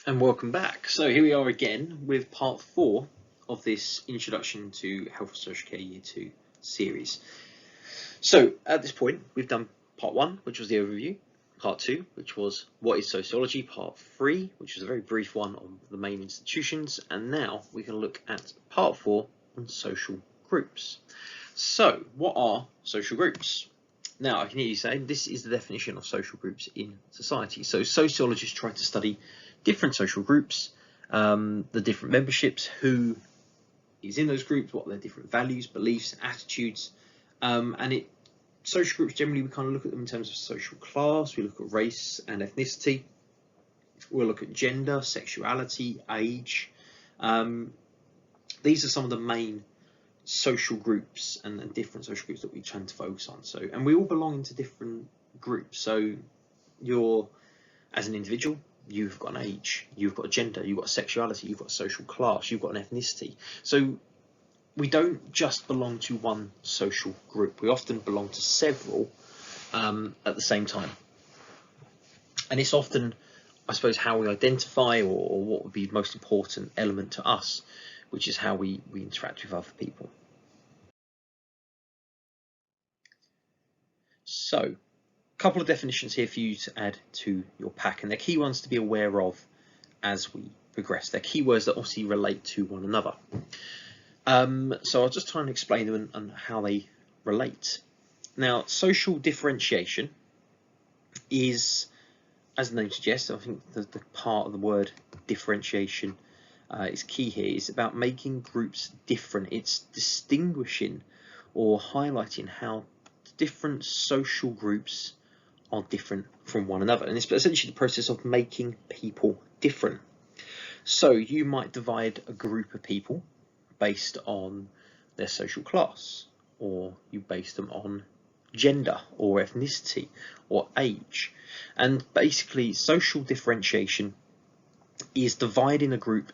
And welcome back. So here we are again with part 4 of this Introduction to Health and Social Care Year 2 series. So at this point we've done part 1, which was the overview, part 2, which was what is sociology, part 3, which was a very brief one on the main institutions, and now we can look at part 4 on social groups. So what are social groups? Now I can hear you saying this is the definition of social groups in society. So sociologists try to study different social groups, the different memberships, who is in those groups, what are their different values, beliefs, attitudes, and social groups generally we kind of look at them in terms of social class. We look at race and ethnicity. We'll look at gender, sexuality, age. These are some of the main social groups and different social groups that we tend to focus on. So, and we all belong into different groups. So, you're as an individual, you've got an age, you've got a gender, you've got a sexuality, you've got a social class, you've got an ethnicity. So we don't just belong to one social group. We often belong to several at the same time. And it's often, I suppose, how we identify or what would be the most important element to us, which is how we interact with other people. So, couple of definitions here for you to add to your pack, and they're key ones to be aware of as we progress. They're keywords that obviously relate to one another. So I'll just try and explain them and how they relate. Now, social differentiation is, as the name suggests, I think the part of the word differentiation is key here. It's about making groups different. It's distinguishing or highlighting how different social groups are different from one another, and it's essentially the process of making people different. So you might divide a group of people based on their social class, or you base them on gender or ethnicity or age, and basically social differentiation is dividing a group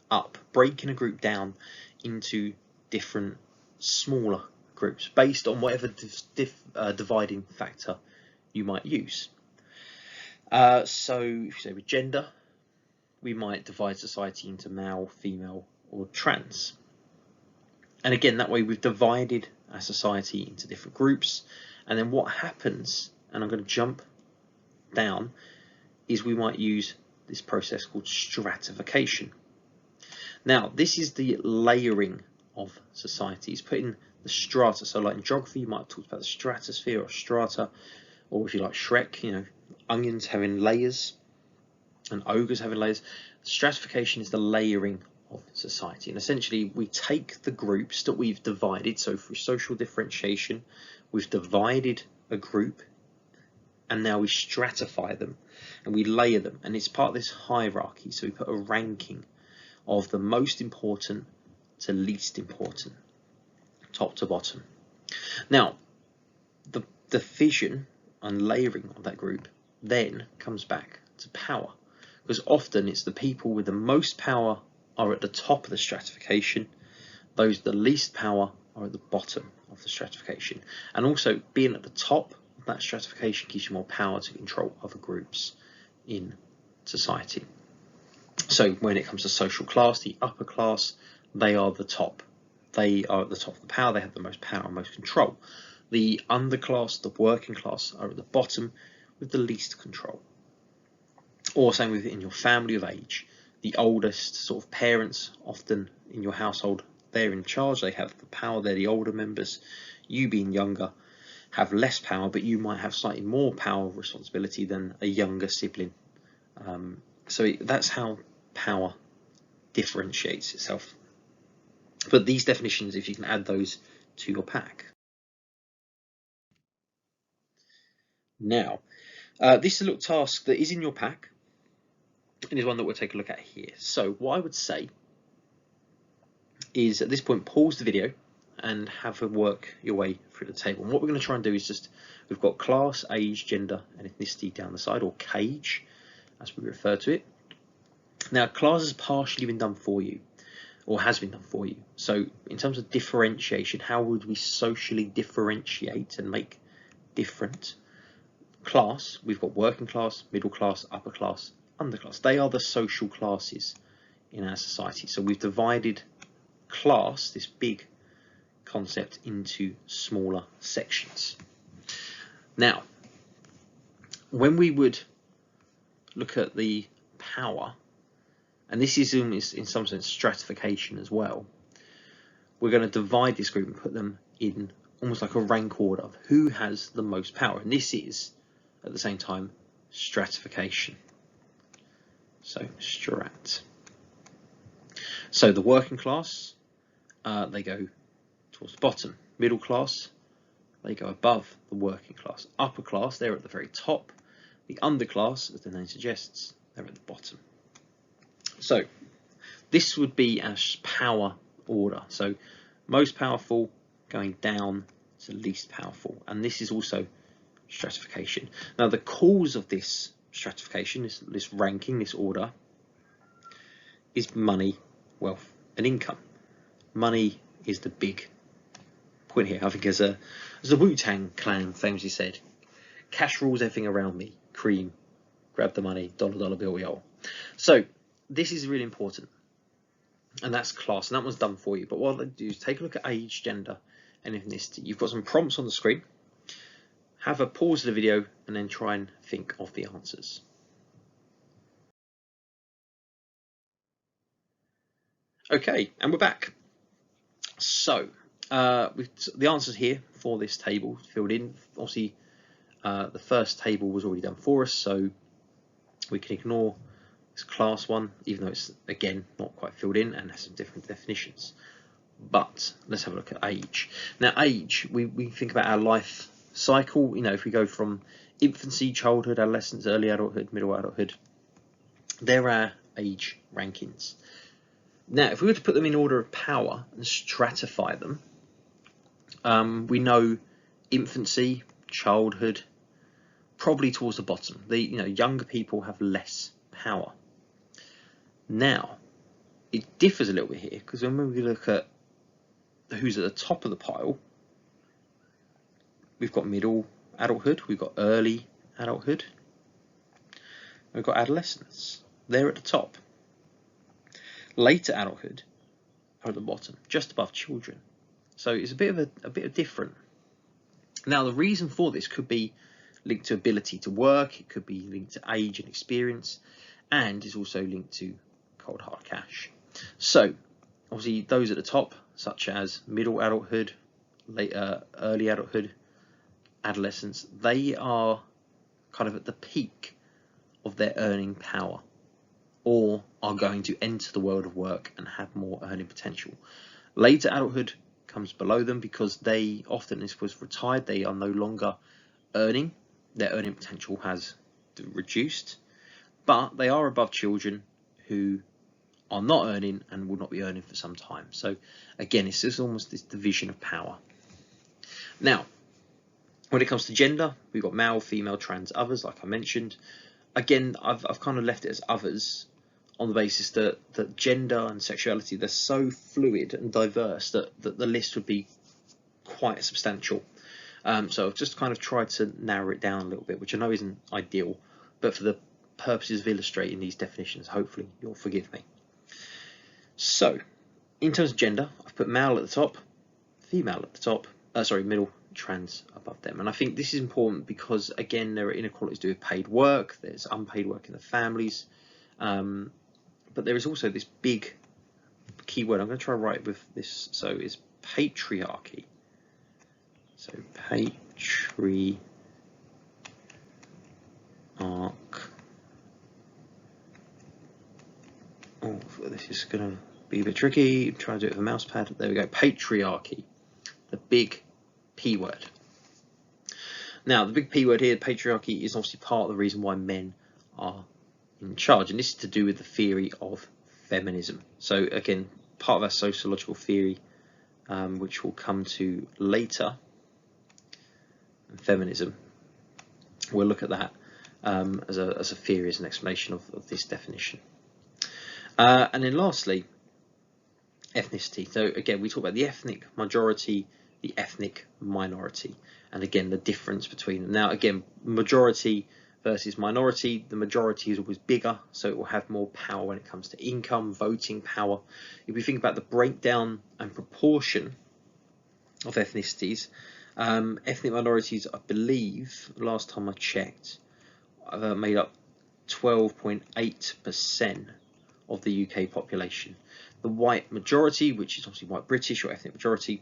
up, breaking a group down into different smaller groups based on whatever dividing factor you might use. So if you say with gender, we might divide society into male, female, or trans. And again, that way we've divided our society into different groups. And then what happens, and I'm going to jump down, is we might use this process called stratification. Now, this is the layering of societies, putting the strata. So like in geography, you might have talked about the stratosphere or strata, or if you like Shrek, you know, onions having layers and ogres having layers. Stratification is the layering of society, and essentially we take the groups that we've divided. So through social differentiation, we've divided a group, and now we stratify them and we layer them, and it's part of this hierarchy. So we put a ranking of the most important to least important, top to bottom. Now, the division and layering of that group then comes back to power, because often it's the people with the most power are at the top of the stratification, those with the least power are at the bottom of the stratification. And also being at the top of that stratification gives you more power to control other groups in society. So when it comes to social class, the upper class, they are the top. They are at the top of the power, they have the most power and most control. The underclass, the working class, are at the bottom with the least control. Or same with in your family of age, the oldest sort of parents often in your household, they're in charge, they have the power, they're the older members. You being younger have less power, but you might have slightly more power or responsibility than a younger sibling. So that's how power differentiates itself. But these definitions, if you can add those to your pack. Now, this is a little task that is in your pack, and is one that we'll take a look at here. So what I would say is at this point, pause the video and have a work your way through the table. And what we're going to try and do is just, we've got class, age, gender, and ethnicity down the side, or CAGE, as we refer to it. Now, class has partially been done for you, or has been done for you. So in terms of differentiation, how would we socially differentiate and make different? Class, we've got working class, middle class, upper class, underclass. They are the social classes in our society. So we've divided class, this big concept, into smaller sections. Now, when we would look at the power, and this is in some sense stratification as well, we're going to divide this group and put them in almost like a rank order of who has the most power, and this is at the same time stratification. So strat. So the working class, they go towards the bottom. Middle class, they go above the working class. Upper class, they're at the very top. The underclass, as the name suggests, they're at the bottom. So this would be our power order. So most powerful going down to least powerful. And this is also stratification. Now the cause of this stratification, this ranking, this order, is money, wealth, and income. Money is the big point here. I think as the Wu-Tang Clan famously said, cash rules everything around me. Cream, grab the money, dollar bill, yo. So this is really important, and that's class, and that one's done for you. But what I'll do is take a look at age, gender, and ethnicity. You've got some prompts on the screen. Have a pause of the video and then try and think of the answers. Okay, and we're back. So the answers here for this table filled in. Obviously, the first table was already done for us, so we can ignore this class one, even though it's again not quite filled in and has some different definitions. But let's have a look at age. Now, age, we think about our life cycle. You know, if we go from infancy, childhood, adolescence, early adulthood, middle adulthood, there are age rankings. Now, if we were to put them in order of power and stratify them, we know infancy, childhood, probably towards the bottom. Younger people have less power. Now, it differs a little bit here, because when we look at who's at the top of the pile, we've got middle adulthood, we've got early adulthood, we've got adolescence. They're at the top. Later adulthood are at the bottom, just above children. So it's a bit of different. Now, the reason for this could be linked to ability to work, it could be linked to age and experience, and is also linked to cold hard cash. So obviously those at the top, such as middle adulthood, early adulthood, adolescence, they are kind of at the peak of their earning power, or are going to enter the world of work and have more earning potential. Later adulthood comes below them, because they often, this was retired, they are no longer earning, their earning potential has reduced, but they are above children who are not earning and will not be earning for some time. So again, it's just almost this division of power. Now, when it comes to gender, we've got male, female, trans, others, like I mentioned. Again, I've kind of left it as others on the basis that gender and sexuality, they're so fluid and diverse that the list would be quite substantial. So I've just kind of tried to narrow it down a little bit, which I know isn't ideal, but for the purposes of illustrating these definitions, hopefully you'll forgive me. So, in terms of gender, I've put male at the top, female at the top, middle, trans above them. And I think this is important because, again, there are inequalities to do with paid work, there's unpaid work in the families, but there is also this big key word. I'm going to try to write with this, so it's patriarchy. So patriarch. Oh, this is going to be a bit tricky. Try to do it with a mouse pad. There we go. Patriarchy. The big P word. Now, the big P word here, patriarchy, is obviously part of the reason why men are in charge, and this is to do with the theory of feminism. So again, part of our sociological theory, which we'll come to later, and feminism, we'll look at that as a theory, as an explanation of this definition. And then lastly, ethnicity. So again, we talk about the ethnic majority, the ethnic minority, and again the difference between them. Now again, majority versus minority. The majority is always bigger, so it will have more power when it comes to income, voting power. If we think about the breakdown and proportion of ethnicities, ethnic minorities, I believe, last time I checked, made up 12.8% of the UK population. The white majority, which is obviously white British or ethnic majority,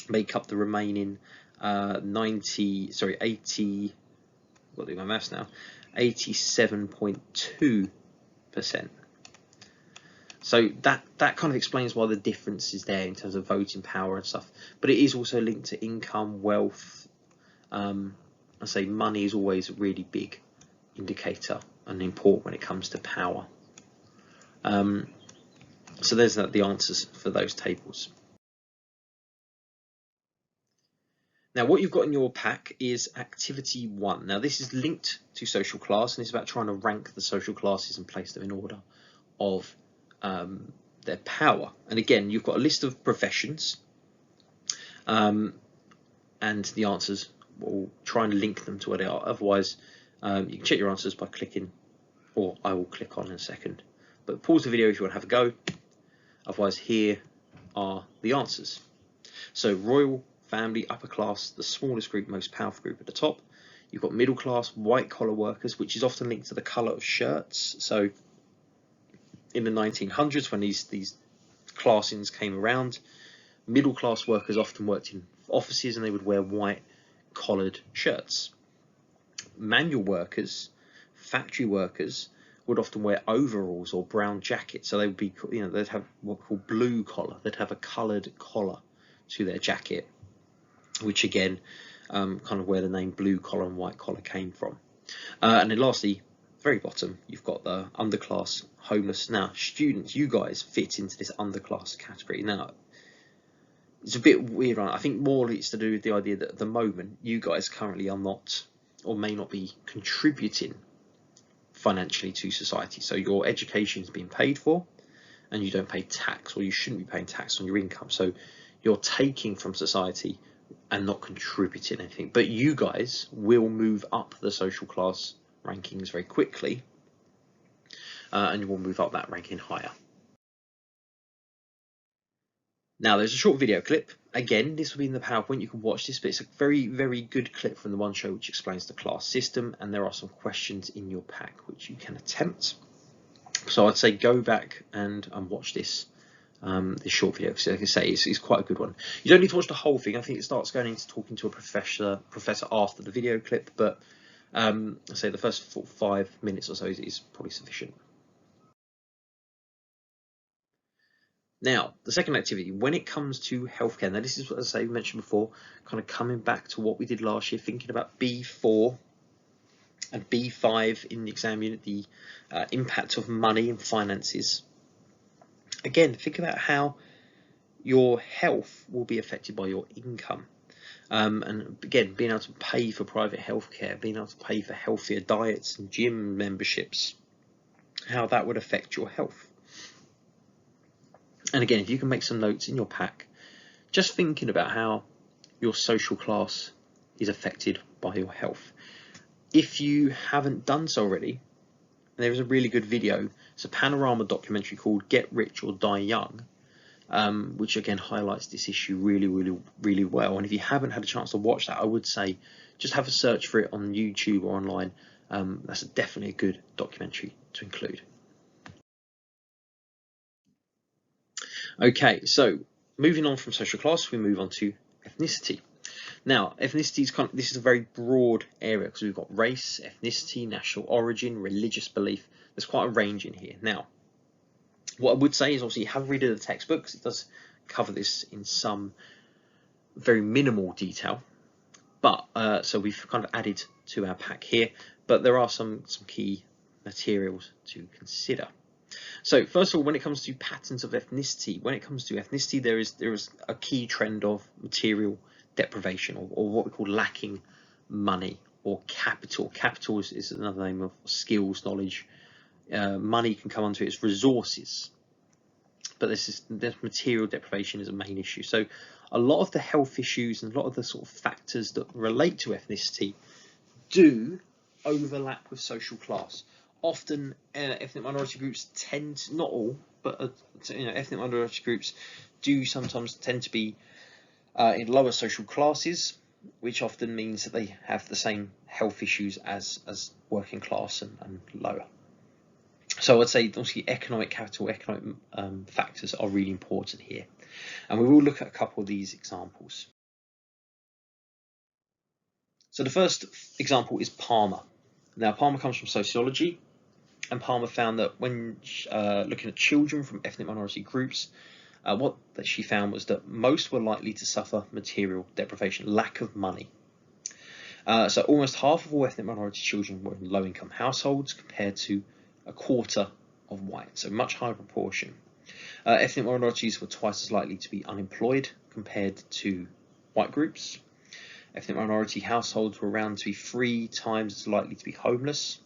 make up the remaining 80. Got to do my maths now. 87.2%. So that kind of explains why the difference is there in terms of voting power and stuff. But it is also linked to income, wealth. I say money is always a really big indicator and important when it comes to power. So there's the answers for those tables. Now what you've got in your pack is activity 1. Now this is linked to social class, and it's about trying to rank the social classes and place them in order of their power. And again, you've got a list of professions, and the answers will try and link them to what they are. Otherwise, you can check your answers by clicking, or I will click on in a second. But pause the video if you want to have a go. Otherwise, here are the answers. So royal, family, upper class, the smallest group, most powerful group at the top. You've got middle class, white collar workers, which is often linked to the colour of shirts. So in the 1900s, when these classings came around, middle class workers often worked in offices and they would wear white collared shirts. Manual workers, factory workers, would often wear overalls or brown jackets. So they would be, they'd have what we call blue collar. They'd have a coloured collar to their jacket, which again, kind of where the name blue collar and white collar came from. And then lastly, very bottom, you've got the underclass, homeless. Now, students, you guys fit into this underclass category. Now, it's a bit weird. I think more it's to do with the idea that at the moment, you guys currently are not, or may not be, contributing financially to society. So your education is being paid for, and you don't pay tax, or you shouldn't be paying tax on your income. So you're taking from society and not contributing anything. But you guys will move up the social class rankings very quickly, and you will move up that ranking higher. Now there's a short video clip. Again, this will be in the PowerPoint. You can watch this, but it's a very, very good clip from the one show which explains the class system, and there are some questions in your pack which you can attempt. So I'd say go back and watch this short video, because like I say, it's quite a good one. You don't need to watch the whole thing. I think it starts going into talking to a professor after the video clip, but I say the first 5 minutes or so is probably sufficient. Now, the second activity, when it comes to healthcare, now this is what, as I mentioned before, kind of coming back to what we did last year, thinking about B4 and B5 in the exam unit, the impact of money and finances. Again, think about how your health will be affected by your income. And again, being able to pay for private healthcare, being able to pay for healthier diets and gym memberships, how that would affect your health. And again, if you can make some notes in your pack, just thinking about how your social class is affected by your health. If you haven't done so already, there is a really good video. It's a Panorama documentary called Get Rich or Die Young, which again highlights this issue really, really, really well. And if you haven't had a chance to watch that, I would say just have a search for it on YouTube or online. That's definitely a good documentary to include. Okay, so moving on from social class, we move on to ethnicity. Now, ethnicity is this is a very broad area, because we've got race, ethnicity, national origin, religious belief. There's quite a range in here. Now, what I would say is obviously have a read of the textbook, because it does cover this in some very minimal detail. But so we've kind of added to our pack here, but there are some key materials to consider. So first of all, when it comes to patterns of ethnicity, there is a key trend of material deprivation, or what we call lacking money or capital. Capital is another name of skills, knowledge. Money can come onto its resources, but this material deprivation is a main issue. So a lot of the health issues and a lot of the sort of factors that relate to ethnicity do overlap with social class. Often ethnic minority groups tend, not all, but ethnic minority groups do sometimes tend to be in lower social classes, which often means that they have the same health issues as working class and lower. So I'd say obviously economic capital, economic factors are really important here. And we will look at a couple of these examples. So the first example is Parma. Now Parma comes from sociology, and Parma found that when looking at children from ethnic minority groups, what she found was that most were likely to suffer material deprivation, lack of money. So almost half of all ethnic minority children were in low-income households compared to a quarter of white, so much higher proportion. Ethnic minorities were twice as likely to be unemployed compared to white groups. Ethnic minority households were around to be 3 times as likely to be homeless.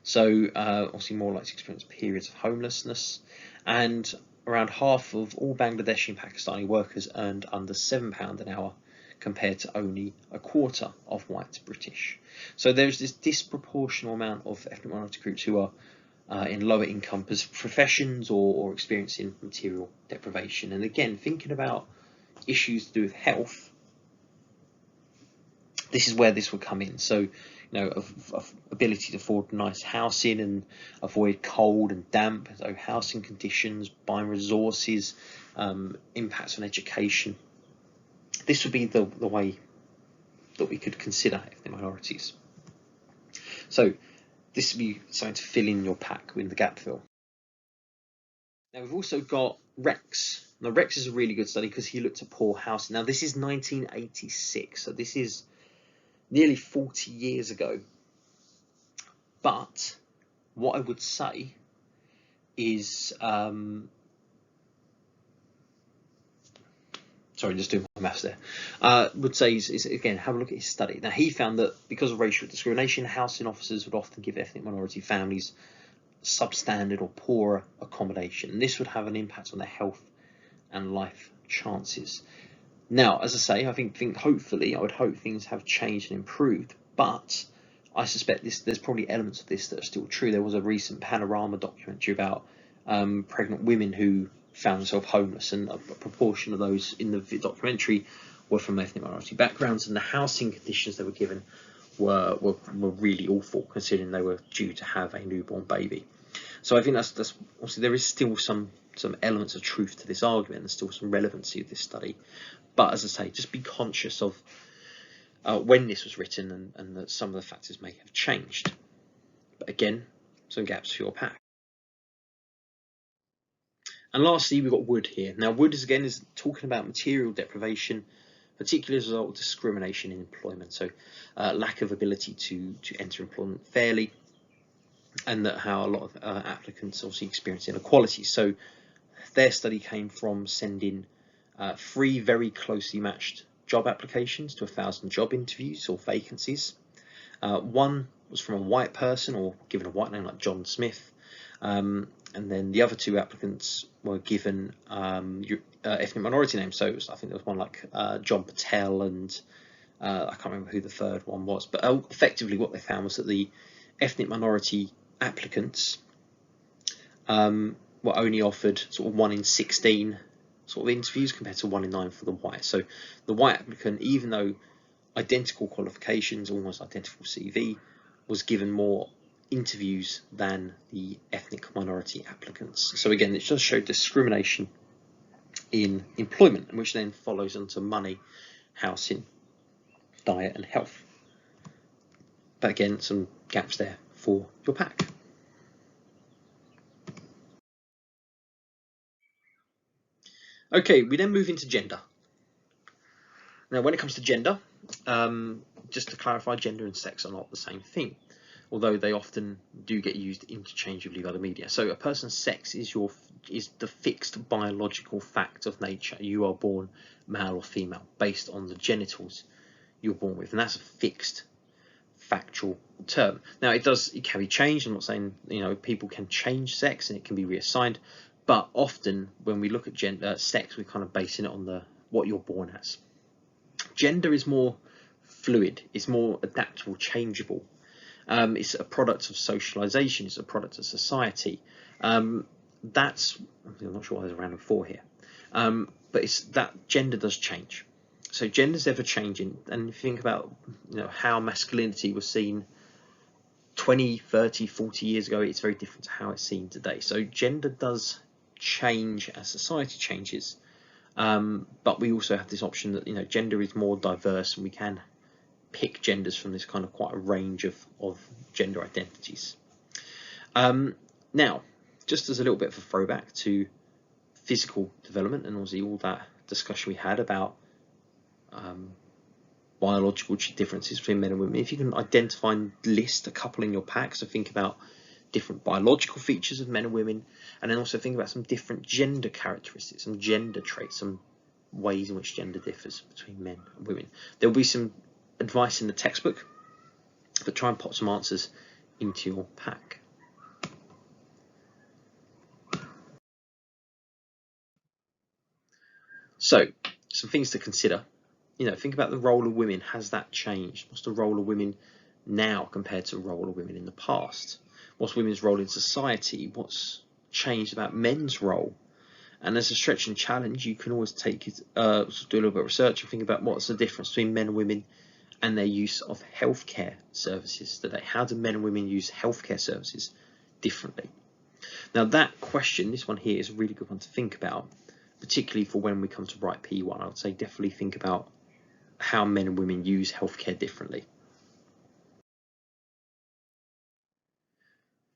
So obviously more likely to experience periods of homelessness, and around half of all Bangladeshi and Pakistani workers earned under £7 an hour compared to only a quarter of white British. So there's this disproportional amount of ethnic minority groups who are in lower income professions or experiencing material deprivation. And again, thinking about issues to do with health, this is where this would come in. So, of ability to afford nice housing and avoid cold and damp, so housing conditions, buying resources, impacts on education. This would be the way that we could consider ethnic minorities. So this would be something to fill in your pack in the gap fill. Now we've also got Rex. Now Rex is a really good study because he looked at poor housing. Now this is 1986, so this is nearly 40 years ago. But what I would say is, sorry, just doing my maths there. Would say is again, have a look at his study. Now he found that because of racial discrimination, housing officers would often give ethnic minority families substandard or poorer accommodation, and this would have an impact on their health and life chances. Now, as I say, I think hopefully, I would hope things have changed and improved, but I suspect there's probably elements of this that are still true. There was a recent Panorama documentary about pregnant women who found themselves homeless, and a proportion of those in the documentary were from ethnic minority backgrounds, and the housing conditions they were given were really awful, considering they were due to have a newborn baby. So I think that's obviously there is still some elements of truth to this argument. There's still some relevancy of this study, but as I say, just be conscious of when this was written and that some of the factors may have changed. But again, some gaps for your pack. And lastly, we've got Wood here. Now Wood is talking about material deprivation, particularly as a result of discrimination in employment. So lack of ability to enter employment fairly, and that how a lot of applicants obviously experience inequality. So their study came from sending 3 very closely matched job applications to 1,000 job interviews or vacancies. One was from a white person, or given a white name like John Smith, and then the other 2 applicants were given ethnic minority names. So I think there was one like John Patel, and I can't remember who the third one was. But effectively what they found was that the ethnic minority applicants were only offered sort of 1 in 16 sort of interviews compared to 1 in 9 for the white. So the white applicant, even though identical qualifications, almost identical CV, was given more interviews than the ethnic minority applicants. So again, it just showed discrimination in employment, which then follows onto money, housing, diet and health. But again, some gaps there for your pack. Okay, we then move into gender. Now, when it comes to gender, just to clarify, gender and sex are not the same thing, although they often do get used interchangeably by the media. So a person's sex is the fixed biological fact of nature. You are born male or female based on the genitals you're born with, and that's a fixed factual term. Now it can be changed. I'm not saying people can change sex and it can be reassigned, but often when we look at sex, we're kind of basing it on what you're born as. Gender is more fluid, it's more adaptable, changeable. It's a product of socialization, it's a product of society. I'm not sure why there's a random 4 here, but it's that gender does change. So gender's ever changing, and if you think about how masculinity was seen 20, 30, 40 years ago, it's very different to how it's seen today. So gender does change as society changes, but we also have this option that gender is more diverse, and we can pick genders from this kind of quite a range of gender identities. Now, just as a little bit of a throwback to physical development, and obviously all that discussion we had about biological differences between men and women, if you can identify and list a couple in your pack, so think about different biological features of men and women, and then also think about some different gender characteristics, some gender traits, some ways in which gender differs between men and women. There will be some advice in the textbook, but try and pop some answers into your pack. So, some things to consider. Think about the role of women. Has that changed? What's the role of women now compared to the role of women in the past? What's women's role in society? What's changed about men's role? And as a stretch and challenge, you can always take it, do a little bit of research and think about what's the difference between men and women and their use of healthcare services today. How do men and women use healthcare services differently? Now that question, this one here, is a really good one to think about, particularly for when we come to write P1. I would say definitely think about how men and women use healthcare differently.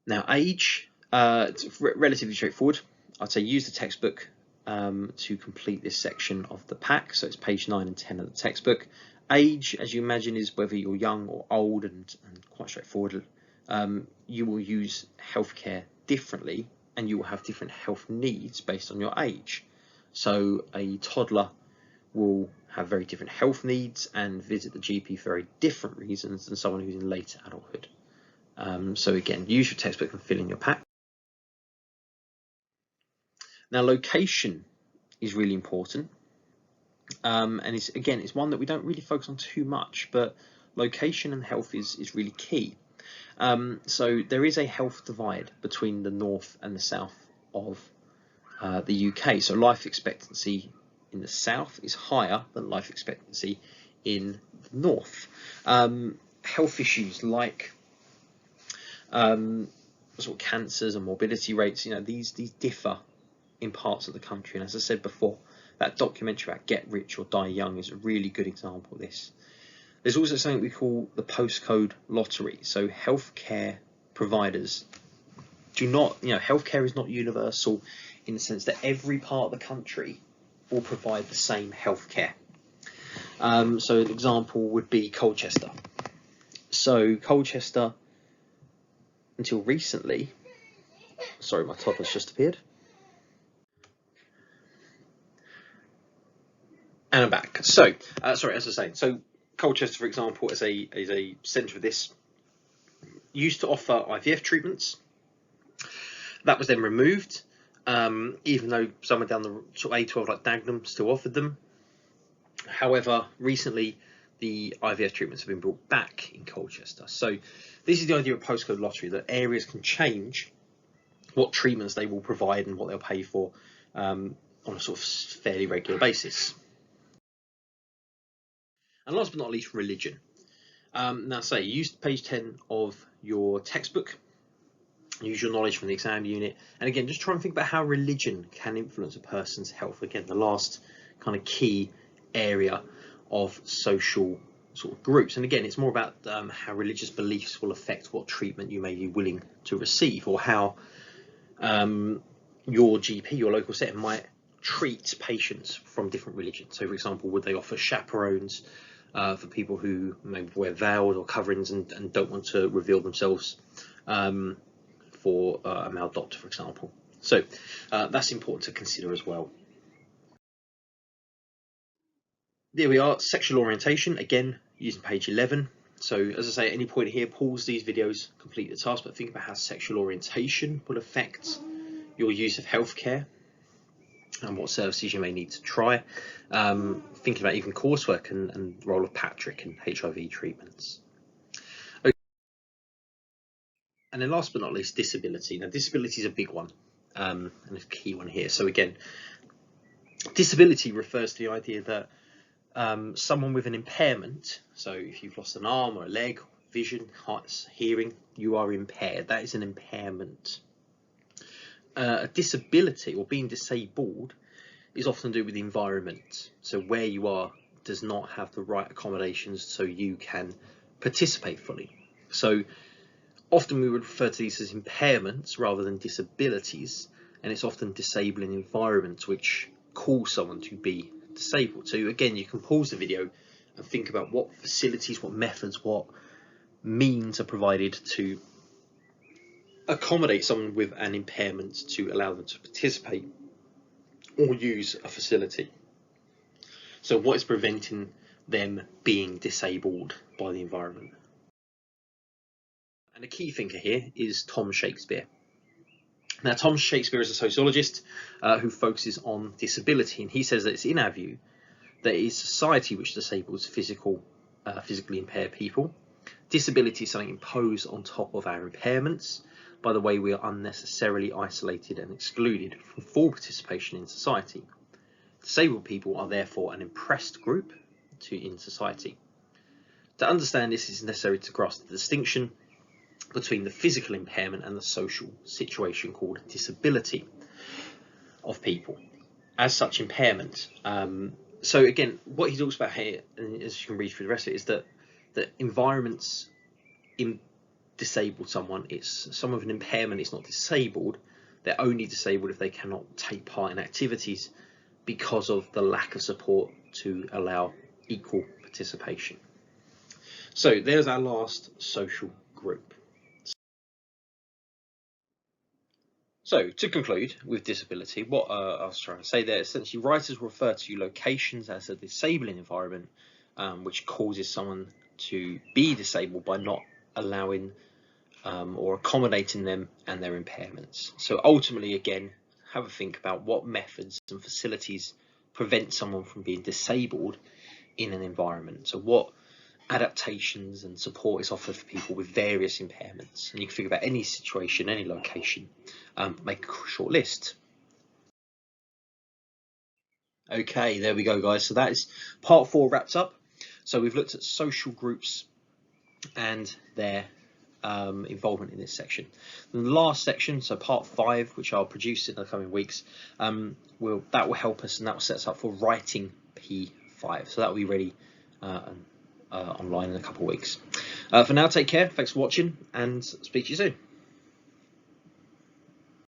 Now age, it's relatively straightforward. I'd say use the textbook to complete this section of the pack. So it's page 9 and 10 of the textbook. Age, as you imagine, is whether you're young or old, and quite straightforward. You will use healthcare differently, and you will have different health needs based on your age. So a toddler will have very different health needs and visit the GP for very different reasons than someone who's in later adulthood. So again, use your textbook and fill in your pack. Now location is really important. And it's one that we don't really focus on too much, but location and health is really key. So there is a health divide between the north and the south of the UK. So life expectancy in the south is higher than life expectancy in the north. Health issues like sort of cancers and morbidity rates, these differ in parts of the country. And as I said before, that documentary about Get Rich or Die Young is a really good example of this. There's also something we call the postcode lottery. So healthcare providers do not, healthcare is not universal in the sense that every part of the country will provide the same healthcare. So an example would be Colchester. So Colchester, until recently, sorry, my toddler's just appeared. And I'm back. So, sorry, as I was saying, so Colchester, for example, is a centre of this, used to offer IVF treatments. That was then removed, even though somewhere down the sort of A12 like Dagenham still offered them. However, recently the IVF treatments have been brought back in Colchester. So this is the idea of postcode lottery, that areas can change what treatments they will provide and what they'll pay for on a sort of fairly regular basis. And last but not least, religion. Now say, use page 10 of your textbook, use your knowledge from the exam unit, and again, just try and think about how religion can influence a person's health. Again, the last kind of key area of social sort of groups. And again, it's more about how religious beliefs will affect what treatment you may be willing to receive, or how your GP, your local setting, might treat patients from different religions. So for example, would they offer chaperones for people who maybe wear veils or coverings and don't want to reveal themselves for a male doctor, for example. So that's important to consider as well. There we are, sexual orientation, again using page 11. So as I say, at any point here, pause these videos, complete the task, but think about how sexual orientation will affect your use of healthcare. and what services you may need to try. Thinking about even coursework and the role of Patrick and HIV treatments. Okay. And then last but not least, disability. Now, disability is a big one and a key one here. So again, disability refers to the idea that someone with an impairment, so if you've lost an arm or a leg, vision, hearing, you are impaired. That is an impairment. A disability, or being disabled, is often to do with the environment. So where you are does not have the right accommodations so you can participate fully. So often we would refer to these as impairments rather than disabilities, and it's often disabling environments which cause someone to be disabled. So again, you can pause the video and think about what facilities, what methods, what means are provided to accommodate someone with an impairment to allow them to participate or use a facility. So what is preventing them being disabled by the environment? And the key thinker here is Tom Shakespeare. Now, Tom Shakespeare is a sociologist who focuses on disability, and he says that it's in our view that it is society which disables physically impaired people. Disability is something imposed on top of our impairments by the way we are unnecessarily isolated and excluded from full participation in society. Disabled people are therefore an oppressed group in society. To understand this, is necessary to grasp the distinction between the physical impairment and the social situation called disability of people. As such, impairment. So again, what he talks about here, and as you can read through the rest of it, is that environments disable someone. It's someone with an impairment is not disabled. They're only disabled if they cannot take part in activities because of the lack of support to allow equal participation. So there's our last social group. So to conclude with disability, what I was trying to say there, essentially writers refer to locations as a disabling environment which causes someone to be disabled by not allowing or accommodating them and their impairments. So ultimately, again, have a think about what methods and facilities prevent someone from being disabled in an environment. So what adaptations and support is offered for people with various impairments, and you can think about any situation, any location, make a short list. Okay, there we go, guys. So that is part 4 wrapped up. So we've looked at social groups and their involvement in this section. And the last section, so part 5, which I'll produce in the coming weeks, that will help us, and that will set us up for writing P5. So that will be ready online in a couple of weeks. For now, take care. Thanks for watching, and speak to you soon.